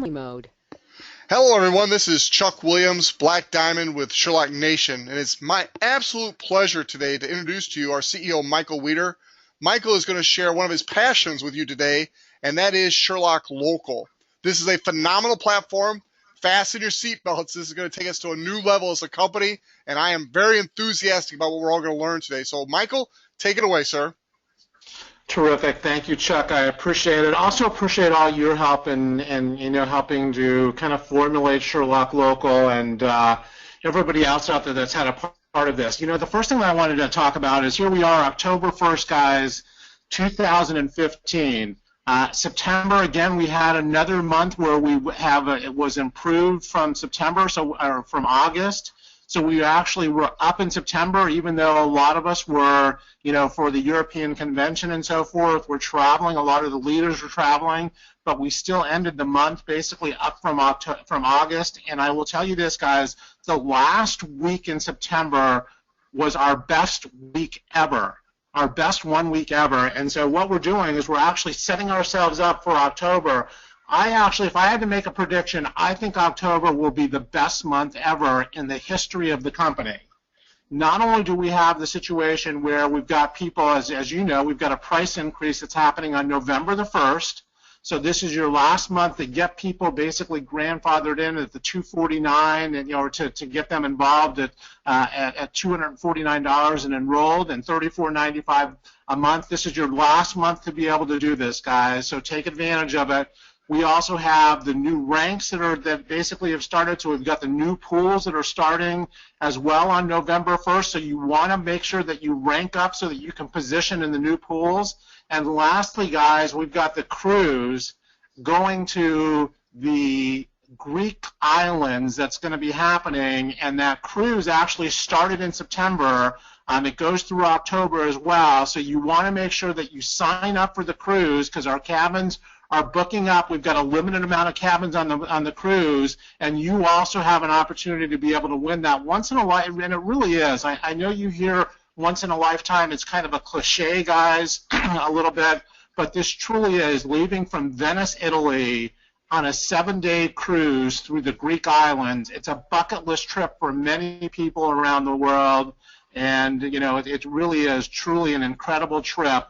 family mode. Hello everyone, this is Chuck Williams, Black Diamond with Sherlock Nation, and it's my absolute pleasure today to introduce to you our CEO, Michael Weidder. Michael is going to share one of his passions with you today, and that is Sherlock Local. This is a phenomenal platform. Fasten your seatbelts. This is going to take us to a new level as a company, and I am very enthusiastic about what we're all going to learn today. So, Michael, take it away, sir. Terrific. Thank you, Chuck. I appreciate it. Also appreciate all your help in helping to kind of formulate Sherlock Local and everybody else out there that's had a part of this. The first thing that I wanted to talk about is here we are, October 1st, guys, 2015. September, again, we had another month where it was improved from September, or from August. So we actually were up in September, even though a lot of us were, for the European convention and so forth, we're traveling. A lot of the leaders were traveling, but we still ended the month basically up from August. And I will tell you this, guys, the last week in September was our best week ever, our best 1 week ever. And so what we're doing is we're actually setting ourselves up for October. If I had to make a prediction, I think October will be the best month ever in the history of the company. Not only do we have the situation where we've got people, as you know, we've got a price increase that's happening on November the 1st. So this is your last month to get people basically grandfathered in at the $249, and to get them involved at $249 and enrolled, and $34.95 a month. This is your last month to be able to do this, guys. So take advantage of it. We also have the new ranks that basically have started. So we've got the new pools that are starting as well on November 1st. So you want to make sure that you rank up so that you can position in the new pools. And lastly, guys, we've got the cruise going to the Greek islands that's going to be happening. And that cruise actually started in September. It goes through October as well. So you want to make sure that you sign up for the cruise because our cabins are booking up. We've got a limited amount of cabins on the cruise, and you also have an opportunity to be able to win that once in a life. And it really is. I know you hear once in a lifetime. It's kind of a cliche, guys, a little bit, but this truly is leaving from Venice, Italy, on a 7-day cruise through the Greek islands. It's a bucket list trip for many people around the world, and it really is truly an incredible trip.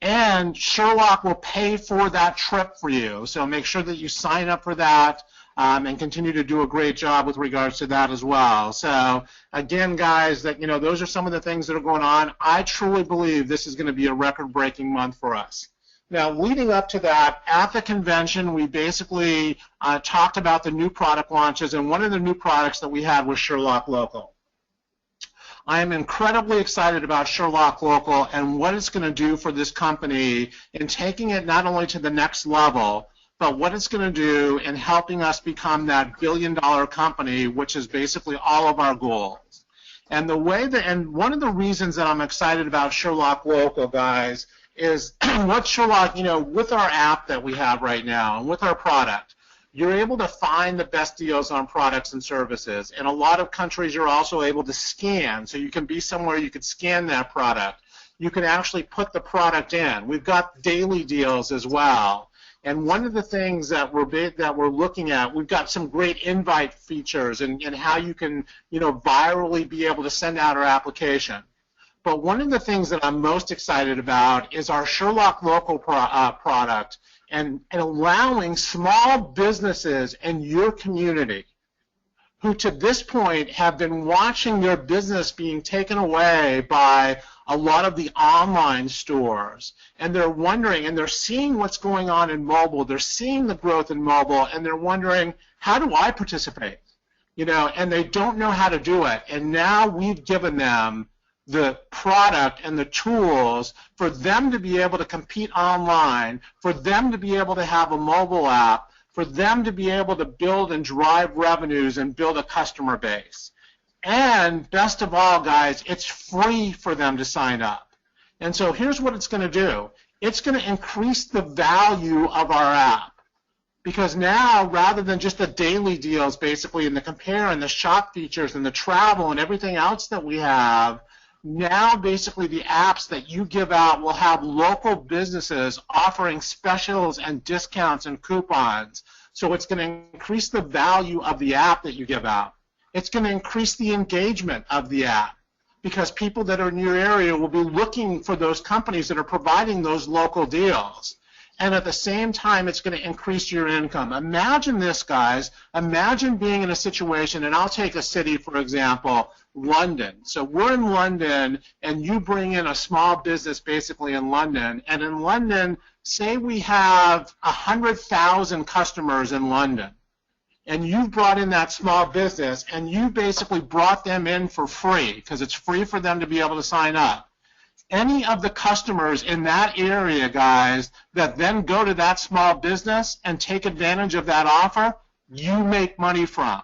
And Sherlock will pay for that trip for you. So make sure that you sign up for that and continue to do a great job with regards to that as well. So again, guys, those are some of the things that are going on. I truly believe this is going to be a record-breaking month for us. Now, leading up to that, at the convention, we basically talked about the new product launches, and one of the new products that we had was Sherlock Local. I am incredibly excited about Sherlock Local and what it's going to do for this company in taking it not only to the next level, but what it's going to do in helping us become that billion-dollar company, which is basically all of our goals. And one of the reasons that I'm excited about Sherlock Local, guys, is what Sherlock, with our app that we have right now and with our product, you're able to find the best deals on products and services. In a lot of countries, you're also able to scan. So you can be somewhere you could scan that product. You can actually put the product in. We've got daily deals as well. And one of the things that we're looking at, we've got some great invite features and how you can, virally be able to send out our application. But one of the things that I'm most excited about is our Sherlock Local product. And allowing small businesses in your community who to this point have been watching their business being taken away by a lot of the online stores, and they're wondering, and they're seeing what's going on in mobile, they're seeing the growth in mobile, and they're wondering, how do I participate? And they don't know how to do it. And now we've given them the product and the tools for them to be able to compete online, for them to be able to have a mobile app, for them to be able to build and drive revenues and build a customer base. And best of all, guys, it's free for them to sign up. And so here's what it's going to do. It's going to increase the value of our app. Because now, rather than just the daily deals, basically, and the compare and the shop features and the travel and everything else that we have, now basically the apps that you give out will have local businesses offering specials and discounts and coupons. So it's going to increase the value of the app that you give out. It's going to increase the engagement of the app because people that are in your area will be looking for those companies that are providing those local deals. And at the same time, it's going to increase your income. Imagine this, guys. Imagine being in a situation, and I'll take a city, for example, London. So we're in London, and you bring in a small business basically in London. And in London, say we have 100,000 customers in London. And you've brought in that small business, and you basically brought them in for free because it's free for them to be able to sign up. Any of the customers in that area, guys, that then go to that small business and take advantage of that offer, you make money from.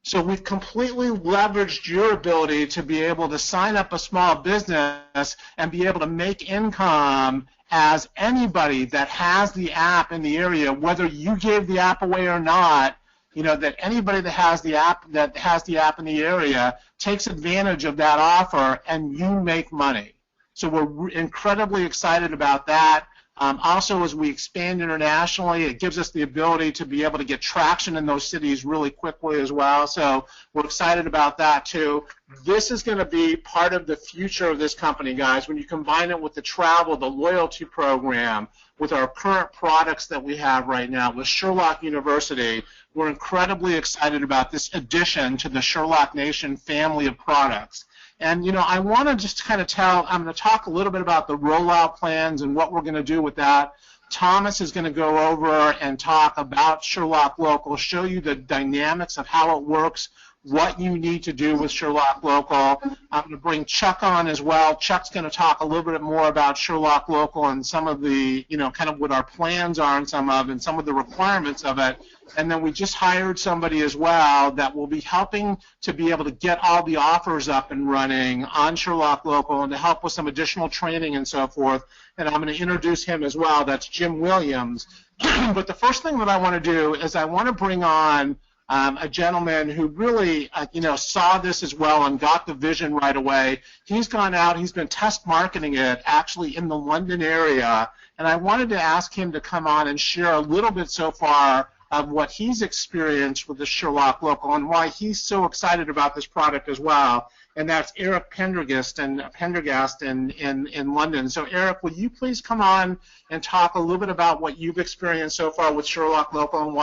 So we've completely leveraged your ability to be able to sign up a small business and be able to make income as anybody that has the app in the area, whether you gave the app away or not. You know, that anybody that has the app in the area takes advantage of that offer, and you make money. So we're incredibly excited about that. Also, as we expand internationally, it gives us the ability to be able to get traction in those cities really quickly as well. So we're excited about that too. This is going to be part of the future of this company, guys. When you combine it with the travel, the loyalty program, with our current products that we have right now, with Sherlock University, we're incredibly excited about this addition to the Sherlock Nation family of products. And, you know, I want to just kind of I'm going to talk a little bit about the rollout plans and what we're going to do with that. Thomas is going to go over and talk about Sherlock Local, show you the dynamics of how it works, what you need to do with Sherlock Local. I'm going to bring Chuck on as well. Chuck's going to talk a little bit more about Sherlock Local and some of the, you know, kind of what our plans are and some of the requirements of it. And then we just hired somebody as well that will be helping to be able to get all the offers up and running on Sherlock Local and to help with some additional training and so forth. And I'm going to introduce him as well. That's Jim Williams. But the first thing that I want to do is I want to bring on a gentleman who really, you know, saw this as well and got the vision right away. He's gone out, he's been test marketing it actually in the London area, and I wanted to ask him to come on and share a little bit so far of what he's experienced with the Sherlock Local and why he's so excited about this product as well. And that's Eric Pendergast in London. So Eric, will you please come on and talk a little bit about what you've experienced so far with Sherlock Local and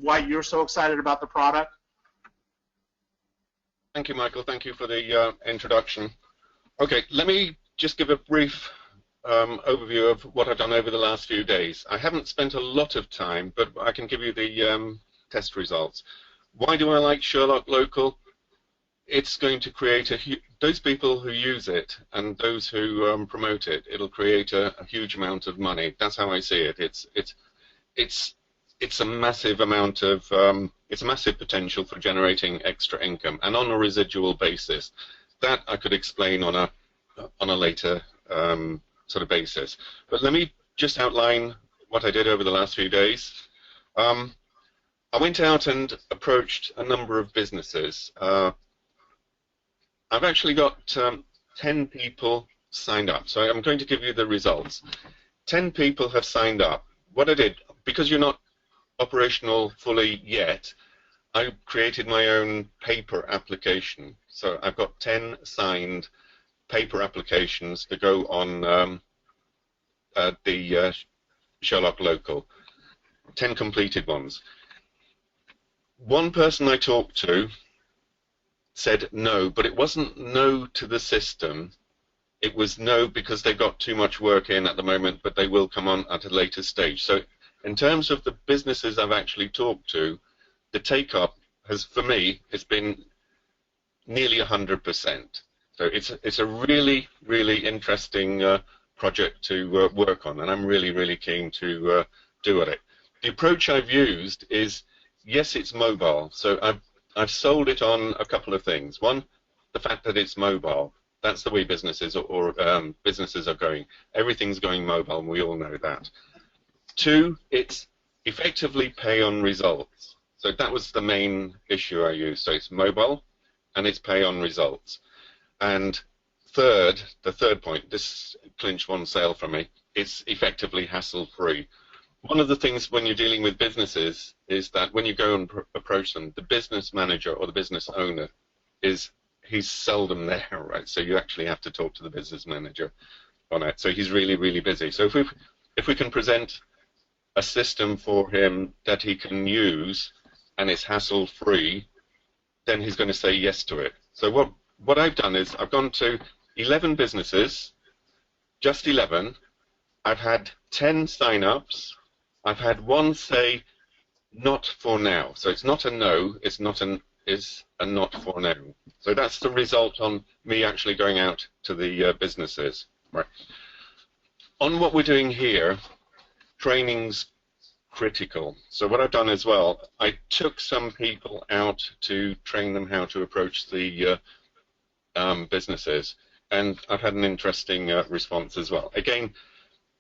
why you're so excited about the product? Thank you, Michael. Thank you for the introduction. Okay, let me just give a brief overview of what I've done over the last few days. I haven't spent a lot of time, but I can give you the test results. Why do I like Sherlock Local? It's going to create those people who use it and those who promote it. It'll create a huge amount of money. That's how I see it. It's a massive amount of it's a massive potential for generating extra income, and on a residual basis. That I could explain on a later sort of basis. But let me just outline what I did over the last few days. I went out and approached a number of businesses. I've actually got 10 people signed up, so I'm going to give you the results. 10 people have signed up. What I did, because you're not operational fully yet, I created my own paper application. So I've got 10 signed paper applications to go on the Sherlock Local, 10 completed ones. One person I talked to said no, but it wasn't no to the system. It was no because they've got too much work in at the moment, but they will come on at a later stage. So in terms of the businesses I've actually talked to, the take-up has, for me, it's been nearly 100%. So it's a really, really interesting project to work on, and I'm really, really keen to do it. The approach I've used is, yes, it's mobile. So I've sold it on a couple of things. One, the fact that it's mobile. That's the way businesses or businesses are going. Everything's going mobile, and we all know that. Two, it's effectively pay on results. So that was the main issue I used. So it's mobile, and it's pay on results. And third, the third point, this clinched one sale for me, it's effectively hassle-free. one of the things when you're dealing with businesses is that when you go and approach them, the business manager or the business owner he's seldom there, right? So you actually have to talk to the business manager on it. So he's really, really busy. So if we can present a system for him that he can use and it's hassle-free, then he's going to say yes to it. So what I've done is I've gone to 11 businesses, just 11. I've had 10 sign-ups. I've had one say not for now. So it's not a no, it's a not for now. So that's the result on me actually going out to the businesses. Right. On what we're doing here, training's critical. So what I've done as well, I took some people out to train them how to approach the businesses, and I've had an interesting response as well. Again,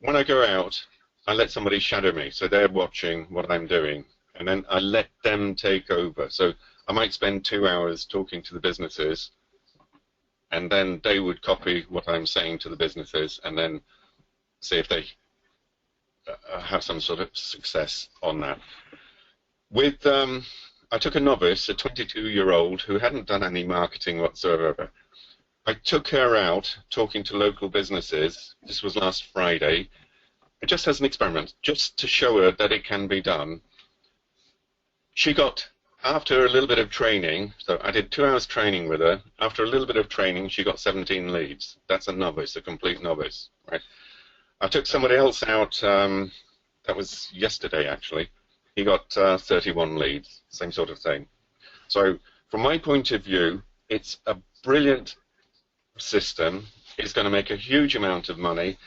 when I go out, I let somebody shadow me, so they're watching what I'm doing, and then I let them take over. So I might spend 2 hours talking to the businesses, and then they would copy what I'm saying to the businesses, and then see if they have some sort of success on that. With I took a novice, a 22-year-old who hadn't done any marketing whatsoever. I took her out talking to local businesses. This was last Friday, just as an experiment, just to show her that it can be done. She got, after a little bit of training, so I did 2 hours training with her. After a little bit of training, she got 17 leads. That's a novice, a complete novice, right? I took somebody else out, that was yesterday actually. He got 31 leads, same sort of thing. So from my point of view, it's a brilliant system. It's going to make a huge amount of money,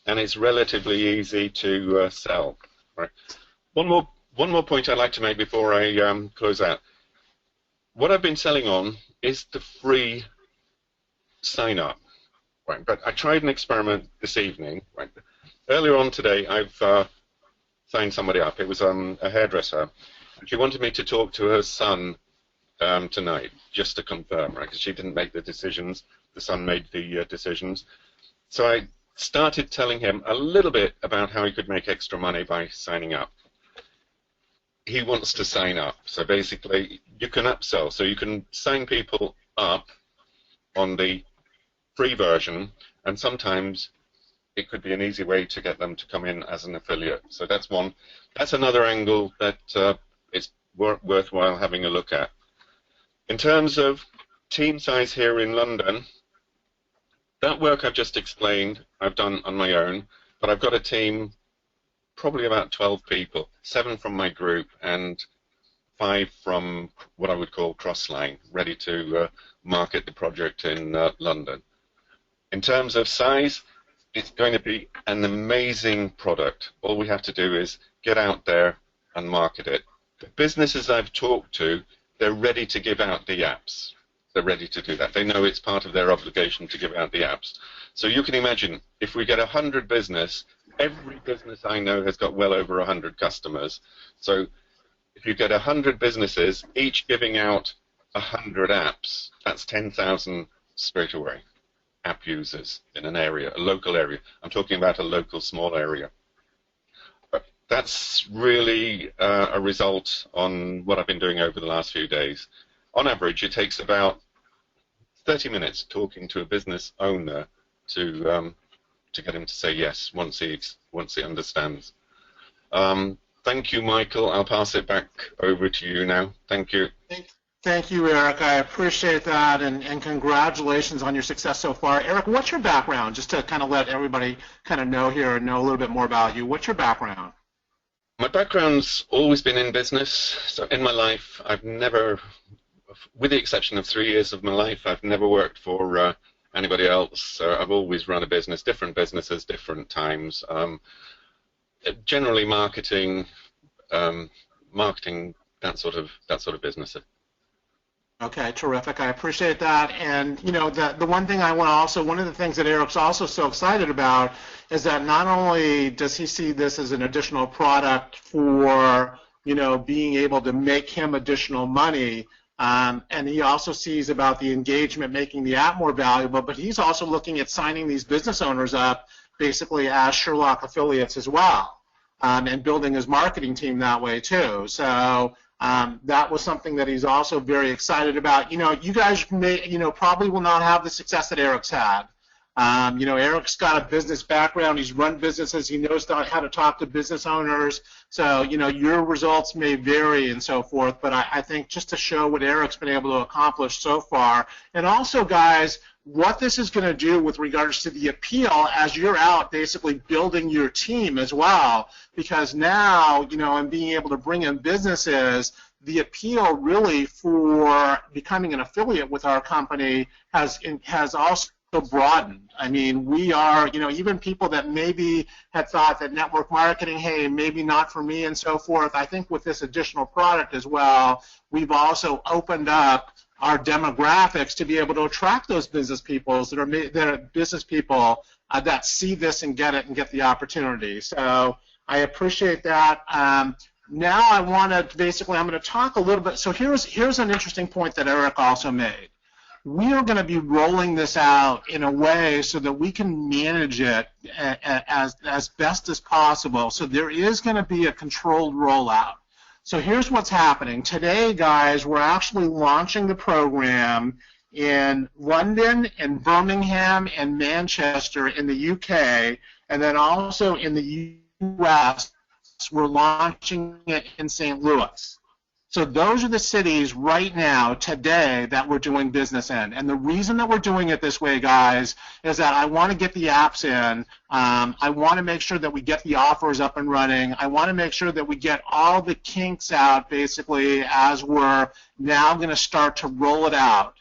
and it's relatively easy to sell. Right. One more point I'd like to make before I close out. What I've been selling on is the free sign-up. Right, but I tried an experiment this evening. Right. Earlier on today, I've signed somebody up. It was a hairdresser. She wanted me to talk to her son tonight, just to confirm, right? Because she didn't make the decisions. The son made the decisions. So I started telling him a little bit about how he could make extra money by signing up. He wants to sign up. So basically, you can upsell. So you can sign people up on the free version, and sometimes it could be an easy way to get them to come in as an affiliate. So that's one. That's another angle that is worthwhile having a look at. In terms of team size here in London, that work I've just explained I've done on my own, but I've got a team, probably about 12 people, 7 from my group and 5 from what I would call crossline, ready to market the project in London. In terms of size, it's going to be an amazing product. All we have to do is get out there and market it. The businesses I've talked to, they're ready to give out the apps. They're ready to do that. They know it's part of their obligation to give out the apps. So you can imagine, if we get 100 business, every business I know has got well over 100 customers. So if you get 100 businesses, each giving out 100 apps, that's 10,000 straight away. App users in an area, a local area. I'm talking about a local small area. But that's really a result on what I've been doing over the last few days. On average, it takes about 30 minutes talking to a business owner to get him to say yes once he understands. Thank you, Michael. I'll pass it back over to you now. Thank you. Thank you, Eric. I appreciate that, and congratulations on your success so far. Eric, what's your background? Just to kind of let everybody kind of know here and know a little bit more about you. What's your background? My background's always been in business. So in my life, I've never, with the exception of 3 years of my life, I've never worked for anybody else. I've always run a business, different businesses, different times. Generally marketing, that sort of business. Okay, terrific. I appreciate that. And you know, the one thing I want to also, one of the things that Eric's also so excited about is that not only does he see this as an additional product for, you know, being able to make him additional money, and he also sees about the engagement making the app more valuable, but he's also looking at signing these business owners up basically as Sherlock affiliates as well. and building his marketing team that way too. So that was something that he's also very excited about. You know, you guys may, probably will not have the success that Eric's had. Eric's got a business background. He's run businesses. He knows how to talk to business owners. So, your results may vary and so forth. But I think just to show what Eric's been able to accomplish so far, and also, guys, what this is going to do with regards to the appeal as you're out basically building your team as well. Because now, and being able to bring in businesses, the appeal really for becoming an affiliate with our company has also broadened. I mean, we are, even people that maybe had thought that network marketing, hey, maybe not for me and so forth, I think with this additional product as well, we've also opened up our demographics to be able to attract those business people that see this and get the opportunity. So I appreciate that. Now I want to basically, I'm going to talk a little bit. So here's an interesting point that Eric also made. We are going to be rolling this out in a way so that we can manage it as best as possible. So there is going to be a controlled rollout. So here's what's happening. Today, guys, we're actually launching the program in London and Birmingham and Manchester in the UK, and then also in the US, we're launching it in St. Louis. So those are the cities right now, today, that we're doing business in. And the reason that we're doing it this way, guys, is that I want to get the apps in. I want to make sure that we get the offers up and running. I want to make sure that we get all the kinks out, basically, as we're now going to start to roll it out.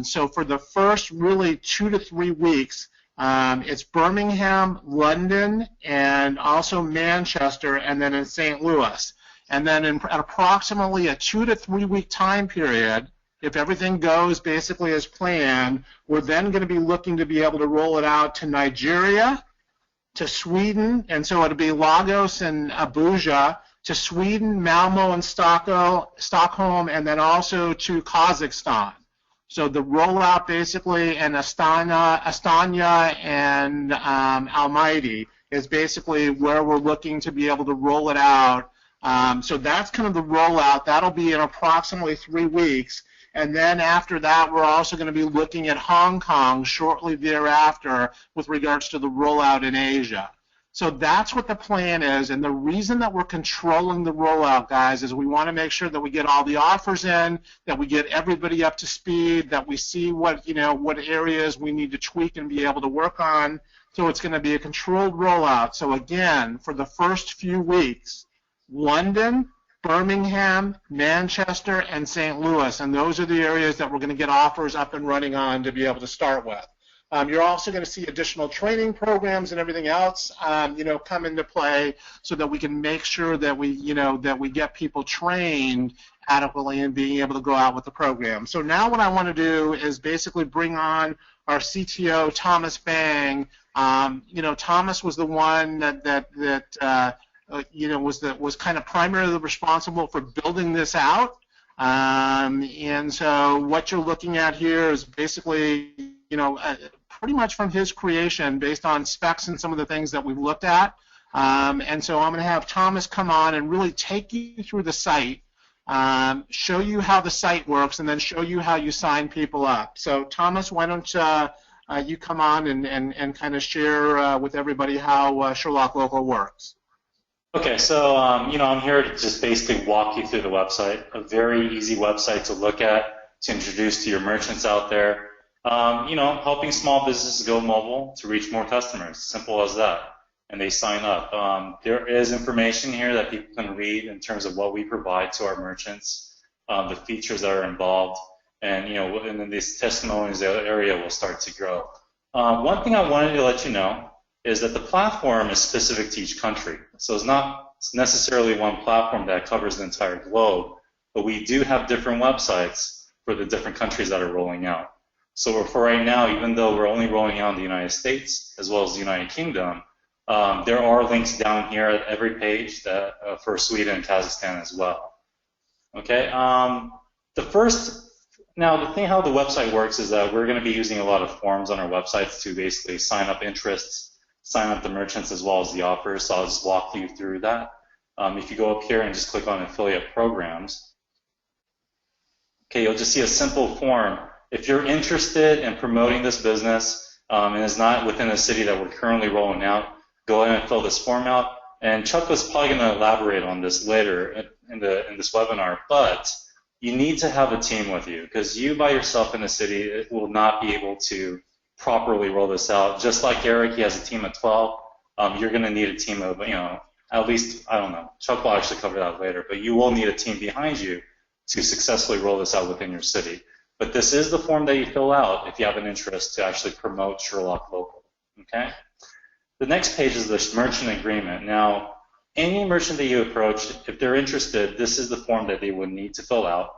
So for the first, really, 2 to 3 weeks, it's Birmingham, London, and also Manchester, and then in St. Louis. And then at approximately a 2 to 3 week time period, if everything goes basically as planned, we're then going to be looking to be able to roll it out to Nigeria, to Sweden, and so it'll be Lagos and Abuja, to Sweden, Malmo and Stockholm, and then also to Kazakhstan. So the rollout basically in Astana and Almaty is basically where we're looking to be able to roll it out. So that's kind of the rollout. That'll be in approximately 3 weeks. And then after that, we're also going to be looking at Hong Kong shortly thereafter with regards to the rollout in Asia. So that's what the plan is. And the reason that we're controlling the rollout, guys, is we want to make sure that we get all the offers in, that we get everybody up to speed, that we see what areas we need to tweak and be able to work on. So it's going to be a controlled rollout. So again, for the first few weeks, London, Birmingham, Manchester, and St. Louis, and those are the areas that we're going to get offers up and running on to be able to start with. You're also going to see additional training programs and everything else, come into play, so that we can make sure that we get people trained adequately in being able to go out with the program. So now what I want to do is basically bring on our CTO, Thomas Bang. Thomas was the one that was kind of primarily responsible for building this out. And so what you're looking at here is basically, pretty much from his creation based on specs and some of the things that we've looked at. And so I'm going to have Thomas come on and really take you through the site, show you how the site works, and then show you how you sign people up. So Thomas, why don't you come on and kind of share with everybody how Sherlock Local works. Okay, so I'm here to just basically walk you through the website. A very easy website to look at, to introduce to your merchants out there. Helping small businesses go mobile to reach more customers. Simple as that. And they sign up. There is information here that people can read in terms of what we provide to our merchants, the features that are involved, and and then these testimonies area will start to grow. One thing I wanted to let you know is that the platform is specific to each country. So it's not necessarily one platform that covers the entire globe, but we do have different websites for the different countries that are rolling out. So for right now, even though we're only rolling out in the United States as well as the United Kingdom, there are links down here at every page that for Sweden and Kazakhstan as well. Okay. The thing how the website works is that we're going to be using a lot of forms on our websites to basically sign up interests sign up the merchants as well as the offers. So I'll just walk you through that. If you go up here and just click on affiliate programs, okay, you'll just see a simple form. If you're interested in promoting this business and is not within a city that we're currently rolling out, go ahead and fill this form out. And Chuck was probably going to elaborate on this later in this webinar, but you need to have a team with you, because you by yourself in the city will not be able to properly roll this out. Just like Eric, he has a team of 12. You're going to need a team of, at least, I don't know, Chuck will actually cover that later, but you will need a team behind you to successfully roll this out within your city. But this is the form that you fill out if you have an interest to actually promote Sherlock Local, okay? The next page is the merchant agreement. Now, any merchant that you approach, if they're interested, this is the form that they would need to fill out,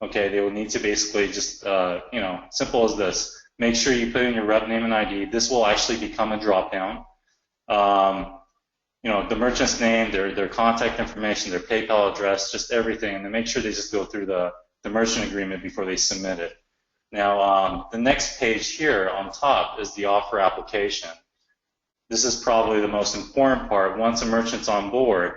okay? They would need to basically just, simple as this. Make sure you put in your rep name and ID. This will actually become a drop-down. The merchant's name, their contact information, their PayPal address, just everything, and then make sure they just go through the merchant agreement before they submit it. Now, the next page here on top is the offer application. This is probably the most important part. Once a merchant's on board,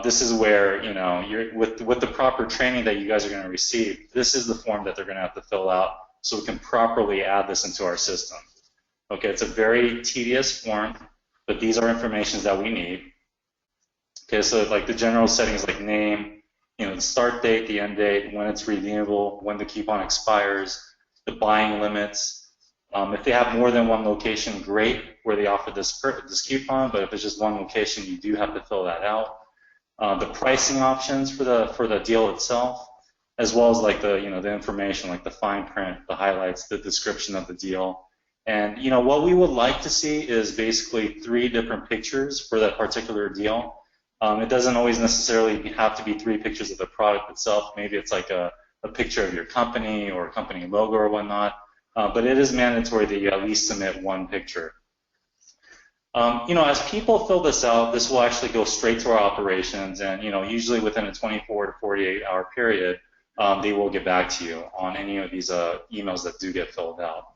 this is where, you're with the proper training that you guys are going to receive, this is the form that they're going to have to fill out so we can properly add this into our system. Okay, it's a very tedious form, but these are informations that we need. Okay, so like the general settings like name, the start date, the end date, when it's redeemable, when the coupon expires, the buying limits. If they have more than one location, great, where they offer this coupon, but if it's just one location, you do have to fill that out. The pricing options for the deal itself, as well as like the information, like the fine print, the highlights, the description of the deal. And what we would like to see is basically 3 different pictures for that particular deal. It doesn't always necessarily have to be 3 pictures of the product itself. Maybe it's like a picture of your company or a company logo or whatnot. But it is mandatory that you at least submit 1 picture. As people fill this out, this will actually go straight to our operations, and usually within a 24 to 48-hour period, they will get back to you on any of these emails that do get filled out.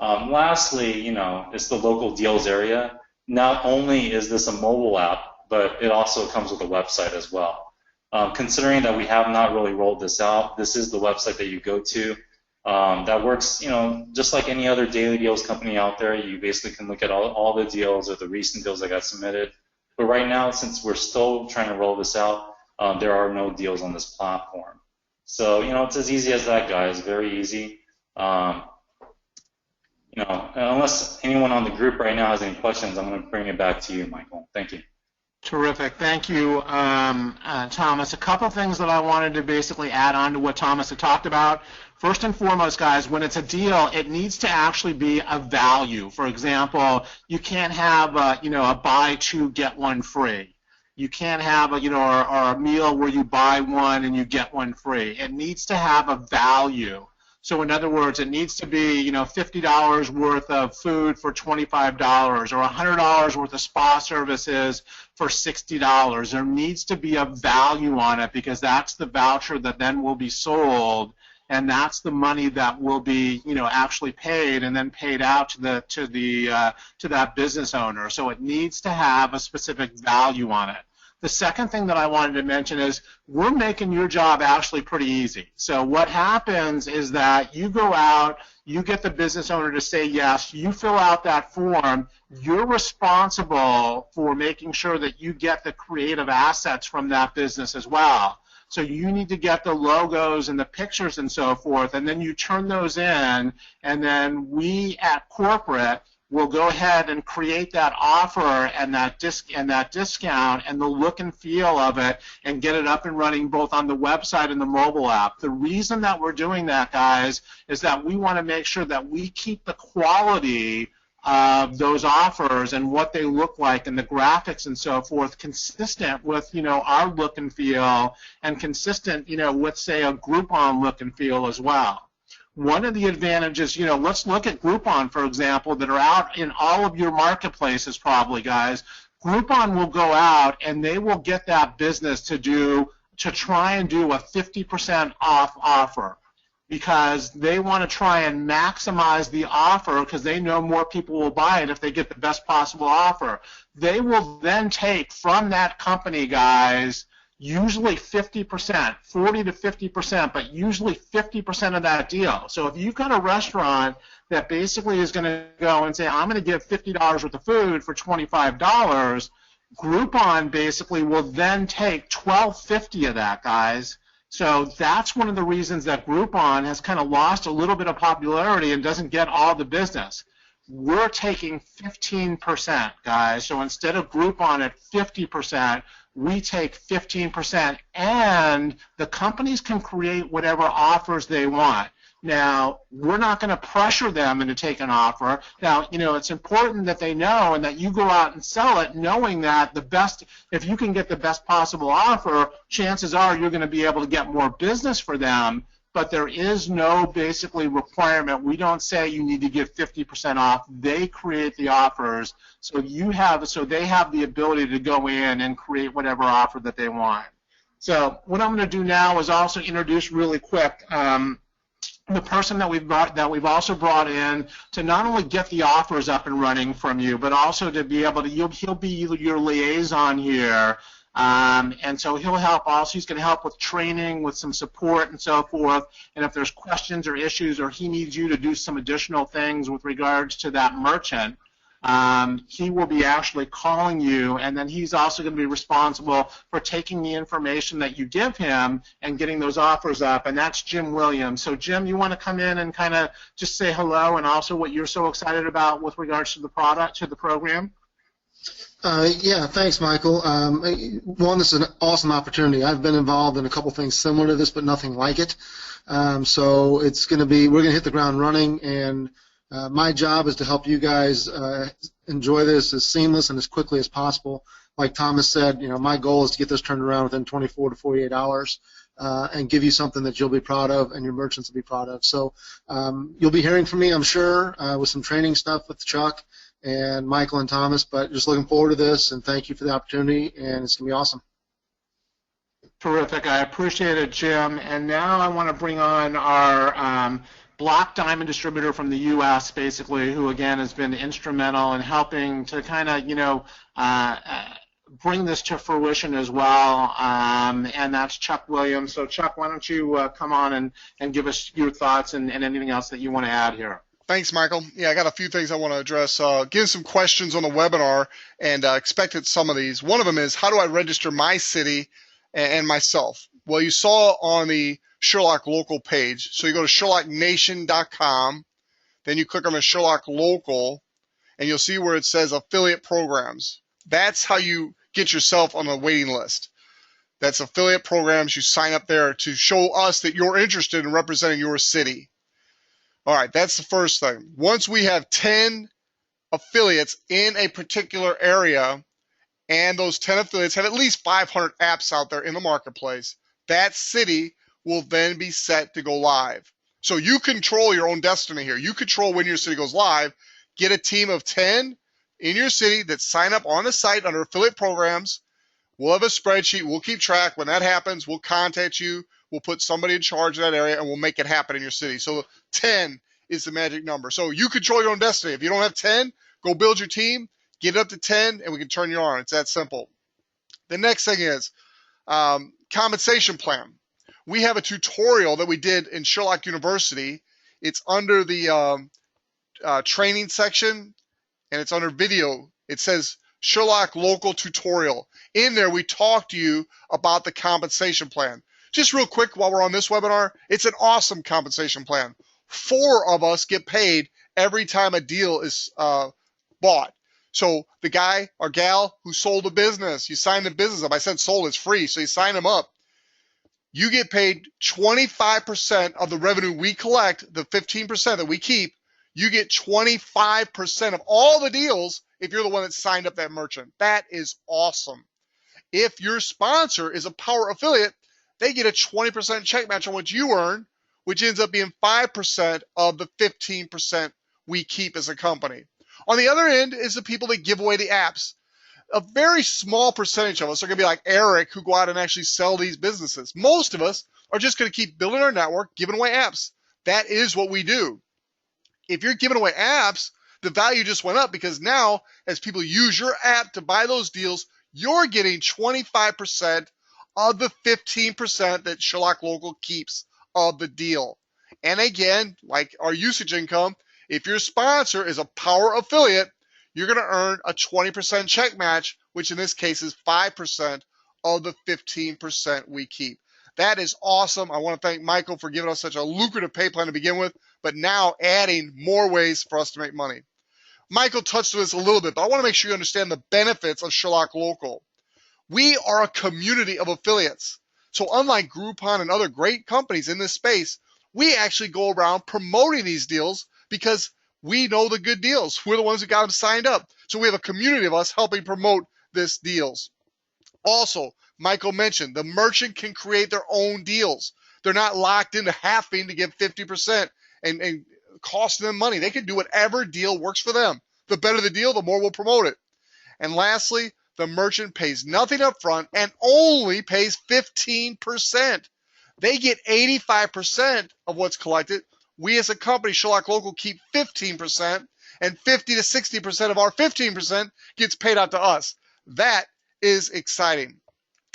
Lastly, it's the local deals area. Not only is this a mobile app, but it also comes with a website as well. Considering that we have not really rolled this out, this is the website that you go to. That works, just like any other daily deals company out there. You basically can look at all the deals or the recent deals that got submitted. But right now, since we're still trying to roll this out, there are no deals on this platform. So, it's as easy as that, guys. Very easy. Unless anyone on the group right now has any questions, I'm going to bring it back to you, Michael. Thank you. Terrific. Thank you, Thomas. A couple things that I wanted to basically add on to what Thomas had talked about. First and foremost, guys, when it's a deal, it needs to actually be a value. For example, you can't have a buy 2, get 1 free. You can't have or a meal where you buy 1 and you get 1 free. It needs to have a value. So in other words, it needs to be, $50 worth of food for $25 or $100 worth of spa services for $60. There needs to be a value on it, because that's the voucher that then will be sold, and that's the money that will be, actually paid and then paid out to that business owner. So it needs to have a specific value on it. The second thing that I wanted to mention is we're making your job actually pretty easy. So what happens is that you go out, you get the business owner to say yes, you fill out that form, you're responsible for making sure that you get the creative assets from that business as well. So you need to get the logos and the pictures and so forth, and then you turn those in, and then we at corporate will go ahead and create that offer and that discount and the look and feel of it and get it up and running both on the website and the mobile app. The reason that we're doing that, guys, is that we want to make sure that we keep the quality of those offers and what they look like and the graphics and so forth consistent with our look and feel, and consistent with, say, a Groupon look and feel as well. One of the advantages, let's look at Groupon, for example, that are out in all of your marketplaces probably, guys. Groupon will go out and they will get that business to try and do a 50% off offer. because they want to try and maximize the offer because they know more people will buy it if they get the best possible offer. They will then take from that company, guys, usually 50%, 40 to 50%, but usually 50% of that deal. So if you've got a restaurant that basically is going to go and say, I'm going to give $50 worth of food for $25, Groupon basically will then take $12.50 of that, guys. So that's one of the reasons that Groupon has kind of lost a little bit of popularity and doesn't get all the business. We're taking 15%, guys. So instead of Groupon at 50%, we take 15%, and the companies can create whatever offers they want. Now, we're not going to pressure them into taking an offer. Now, it's important that they know and that you go out and sell it knowing that if you can get the best possible offer, chances are you're going to be able to get more business for them, but there is no basically requirement. We don't say you need to give 50% off. They create the offers, so they have the ability to go in and create whatever offer that they want. So what I'm going to do now is also introduce really quick the person that we've also brought in to not only get the offers up and running from you, but also to be able to he'll be your liaison here, and so he'll help. Also, he's going to help with training, with some support, and so forth. And if there's questions or issues, or he needs you to do some additional things with regards to that merchant, he will be actually calling you, and then he's also going to be responsible for taking the information that you give him and getting those offers up, and that's Jim Williams. So Jim, you want to come in and kind of just say hello and also what you're so excited about with regards to the product, to the program? Yeah, thanks, Michael. One, this is an awesome opportunity. I've been involved in a couple things similar to this, but nothing like it. So it's going to be, we're going to hit the ground running, and my job is to help you guys enjoy this as seamless and as quickly as possible. Like Thomas said, my goal is to get this turned around within 24 to 48 hours and give you something that you'll be proud of and your merchants will be proud of. So you'll be hearing from me, I'm sure, with some training stuff with Chuck and Michael and Thomas, but just looking forward to this, and thank you for the opportunity, and it's going to be awesome. Terrific. I appreciate it, Jim. And now I want to bring on our Black Diamond distributor from the U.S., basically, who, again, has been instrumental in helping to kind of, bring this to fruition as well, and that's Chuck Williams. So, Chuck, why don't you come on and give us your thoughts and anything else that you want to add here. Thanks, Michael. Yeah, I got a few things I want to address. Getting some questions on the webinar, and expected some of these. One of them is, how do I register my city and myself? Well, you saw on the Sherlock Local page. So you go to SherlockNation.com, then you click on the Sherlock Local, and you'll see where it says affiliate programs. That's how you get yourself on the waiting list. That's affiliate programs. You sign up there to show us that you're interested in representing your city. All right, that's the first thing. Once we have 10 affiliates in a particular area, and those 10 affiliates have at least 500 apps out there in the marketplace, that city will then be set to go live. So you control your own destiny here. You control when your city goes live. Get a team of 10 in your city that sign up on the site under affiliate programs. We'll have a spreadsheet. We'll keep track. When that happens, we'll contact you. We'll put somebody in charge of that area, and we'll make it happen in your city. So 10 is the magic number. So you control your own destiny. If you don't have 10, go build your team, get it up to 10, and we can turn you on. It's that simple. The next thing is compensation plan. We have a tutorial that we did in Sherlock University. It's under the training section, and it's under video. It says Sherlock Local Tutorial. In there, we talk to you about the compensation plan. Just real quick while we're on this webinar, it's an awesome compensation plan. 4 of us get paid every time a deal is bought. So the guy or gal who sold a business, you sign the business up. I said sold, it's free, so you sign them up. You get paid 25% of the revenue we collect, the 15% that we keep. You get 25% of all the deals if you're the one that signed up that merchant. That is awesome. If your sponsor is a power affiliate, they get a 20% check match on what you earn, which ends up being 5% of the 15% we keep as a company. On the other end is the people that give away the apps. A very small percentage of us are going to be like Eric, who go out and actually sell these businesses. Most of us are just going to keep building our network, giving away apps. That is what we do. If you're giving away apps, the value just went up because now as people use your app to buy those deals, you're getting 25% of the 15% that Sherlock Local keeps of the deal. And again, like our usage income, if your sponsor is a power affiliate, you're going to earn a 20% check match, which in this case is 5% of the 15% we keep. That is awesome. I want to thank Michael for giving us such a lucrative pay plan to begin with, but now adding more ways for us to make money. Michael touched on this a little bit, but I want to make sure you understand the benefits of Sherlock Local. We are a community of affiliates. So unlike Groupon and other great companies in this space, we actually go around promoting these deals because we know the good deals. We're the ones who got them signed up. So we have a community of us helping promote these deals. Also, Michael mentioned the merchant can create their own deals. They're not locked into having to give 50% and costing them money. They can do whatever deal works for them. The better the deal, the more we'll promote it. And lastly, the merchant pays nothing up front and only pays 15%. They get 85% of what's collected. We as a company, Sherlock Local, keep 15%, and 50 to 60% of our 15% gets paid out to us. That is exciting.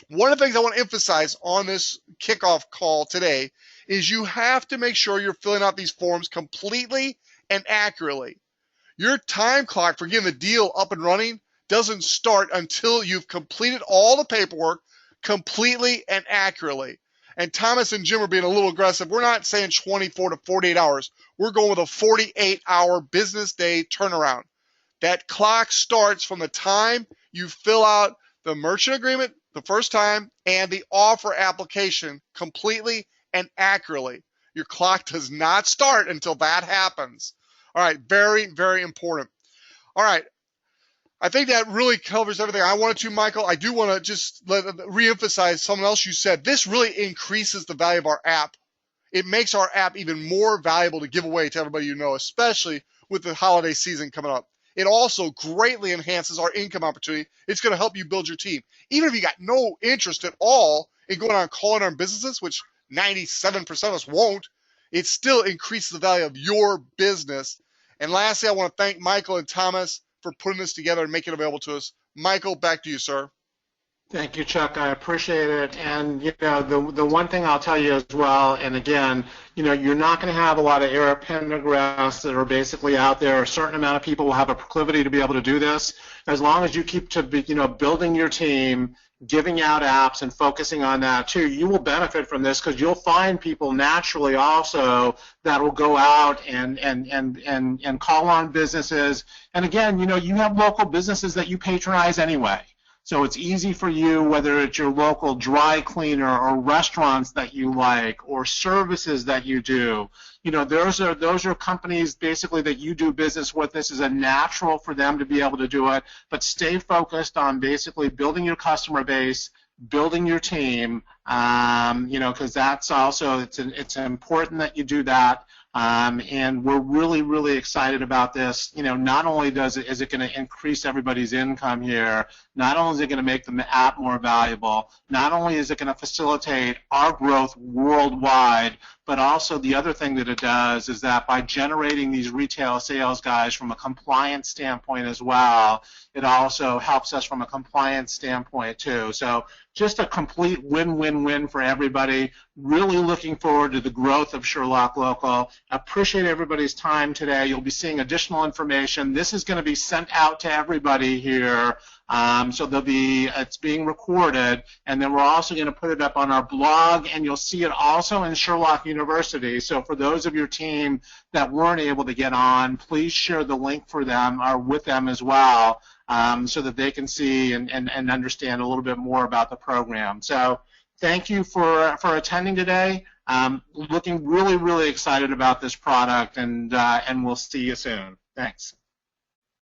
One of the things I want to emphasize on this kickoff call today is you have to make sure you're filling out these forms completely and accurately. Your time clock for getting the deal up and running doesn't start until you've completed all the paperwork completely and accurately. And Thomas and Jim are being a little aggressive. We're not saying 24 to 48 hours. We're going with a 48-hour business day turnaround. That clock starts from the time you fill out the merchant agreement the first time and the offer application completely and accurately. Your clock does not start until that happens. All right, very, very important. All right, I think that really covers everything I wanted to, Michael. I do want to just reemphasize something else you said. This really increases the value of our app. It makes our app even more valuable to give away to everybody you know, especially with the holiday season coming up. It also greatly enhances our income opportunity. It's going to help you build your team. Even if you got no interest at all in going on calling our businesses, which 97% of us won't, it still increases the value of your business. And lastly, I want to thank Michael and Thomas for putting this together and making it available to us. Michael, back to you, sir. Thank you, Chuck. I appreciate it. And, the one thing I'll tell you as well, and again, you're not going to have a lot of error pantographs that are basically out there. A certain amount of people will have a proclivity to be able to do this. As long as you keep building your team, giving out apps and focusing on that too, you will benefit from this because you'll find people naturally also that will go out and call on businesses. And again, you have local businesses that you patronize anyway. So it's easy for you, whether it's your local dry cleaner or restaurants that you like or services that you do. Those are companies basically that you do business with. This is a natural for them to be able to do it, but stay focused on basically building your customer base, building your team, because that's also, it's important that you do that. And we're really, really excited about this. Not only is it going to increase everybody's income here, not only is it going to make the app more valuable, not only is it going to facilitate our growth worldwide, but also the other thing that it does is that by generating these retail sales guys from a compliance standpoint as well, it also helps us from a compliance standpoint too. So just a complete win-win-win for everybody. Really looking forward to the growth of Sherlock Local. Appreciate everybody's time today. You'll be seeing additional information. This is going to be sent out to everybody here. So it's being recorded, and then we're also going to put it up on our blog, and you'll see it also in Sherlock University. So for those of your team that weren't able to get on, please share the link for them or with them as well, so that they can see and understand a little bit more about the program. So thank you for attending today. Looking really, really excited about this product, and we'll see you soon. Thanks.